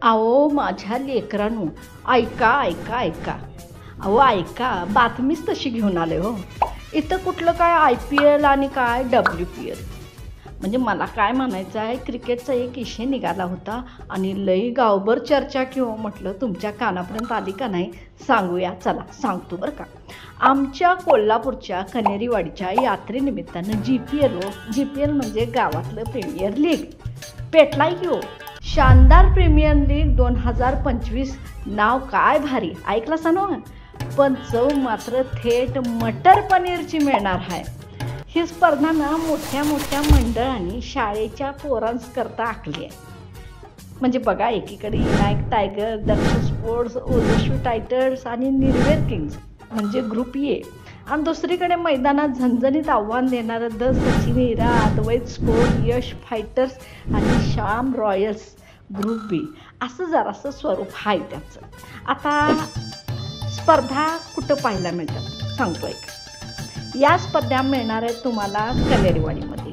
अहो माझ्या लेकरांनो, ऐका ऐका ऐका. अहो ऐका, बातमीच तशी घेऊन आले हो. इथं कुठलं काय IPL आणि काय WPL. म्हणजे मला काय म्हणायचं आहे, क्रिकेटचा एक विषय निघाला होता आणि लई गावभर चर्चा किंवा म्हटलं तुमच्या कानापर्यंत आली का नाही सांगूया. चला सांगतो बरं का. आमच्या कोल्हापूरच्या कनेरीवाडीच्या यात्रेनिमित्तानं GPL म्हणजे गावातलं प्रीमियर लीग पेटलाय की हो. शानदार प्रीमियर लीग 2025. नाव काय भारी, ऐकलं सा ना. पण चव मात्र थेट मटर पनीरची मिळणार आहे. ही स्पर्धा ना मोठ्या मोठ्या मंडळांनी शाळेच्या पोरांकरता आखली आहे. म्हणजे बघा, एकीकडे विनायक टायगर, दक्ष स्पोर्ट्स, ओजस्वी टायटर्स आणि निर्वेद किंग्ज म्हणजे ग्रुप ए, आणि दुसरीकडे मैदानात झणझणीत आव्हान देणारं the Sachin Hira, Advait sport, Yash fighters आणि श्याम रॉयल्स ग्रुप बी, असं जरासं स्वरूप आहे त्याचं. आता स्पर्धा कुठं पाहायला मिळतात सांगतोय का. या स्पर्धा मिळणार आहेत तुम्हाला कनेरीवाडीमध्ये.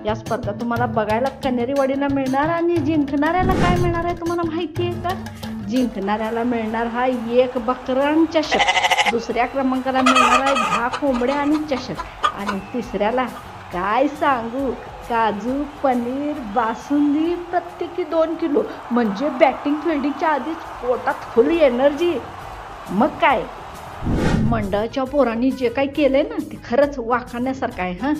या स्पर्धा तुम्हाला बघायला कनेरीवाडीला मिळणार आणि जिंकणाऱ्याला काय मिळणार आहे तुम्हाला माहिती आहे का. जिंकणाऱ्याला मिळणार हा एक बकरन चषक, दुसऱ्या क्रमांकाला मिळणार आहे 10 कोंबड्या आणि चषक, आणि तिसऱ्याला काय सांगू, काजू पनीर बासुंदी प्रत्येकी 2 किलो. म्हणजे बॅटिंग फिल्डिंगच्या आधीच पोटात फुल एनर्जी. मग काय, मंडळाच्या पोरांनी जे काही केलंय ना ते खरंच वाखाणण्यासारखं आहे.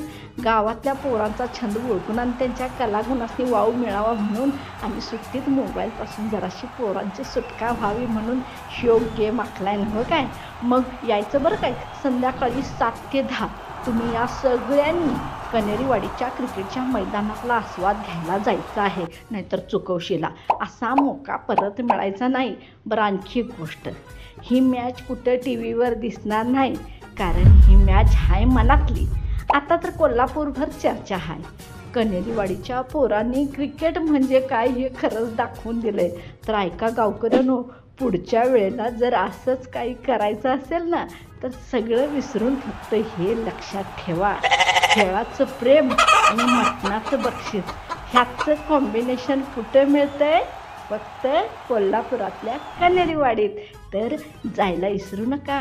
गावातल्या पोरांचा छंद ओळखून आणि त्यांच्या कलागुणांनी वाव मिळावा म्हणून आणि सुट्टीत मोबाईलपासून जराशी पोरांची सुटका व्हावी म्हणून ह्यो गेम आखलाय ना. हो काय, मग यायचं बरं काय. संध्याकाळी 7 ते 10 तुम्ही या सगळ्यांनी कनेरीवाडीच्या क्रिकेटच्या मैदानातला आस्वाद घ्यायला जायचं आहे, नाहीतर चुकवशीला. असा मोका परत मिळायचा नाही. बरं, आणखी एक गोष्ट, ही मॅच कुठं TV वर दिसणार नाही, कारण ही मॅच आहे मनातली. आता तर कोल्हापूरभर चर्चा आहे. कनेरीवाडीच्या पोरांनी क्रिकेट म्हणजे काय हे खरंच दाखवून दिलंय. तर ऐका गावकऱ्यांनो, पुढच्या वेळेला जर असंच काही करायचं असेल ना तर सगळं विसरून फक्त हे लक्षात ठेवा, खेळाचं प्रेम आणि मटणाचं बक्षीस ह्याचं कॉम्बिनेशन कुठं मिळतंय, फक्त कोल्हापुरातल्या कनेरीवाडीत. तर जायला विसरू नका.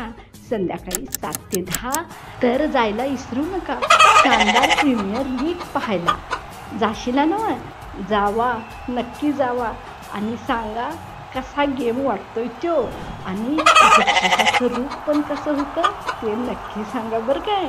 संध्याकाळी 7 ते 10 तर जायला विसरू नका. शानदार प्रीमियर लीग पाहायला जाशीला ना. जावा, नक्की जावा आणि सांगा कसा गेम वाटतोय तो, आणि रूप पण कसं होतं ते नक्की सांगा बरं काय.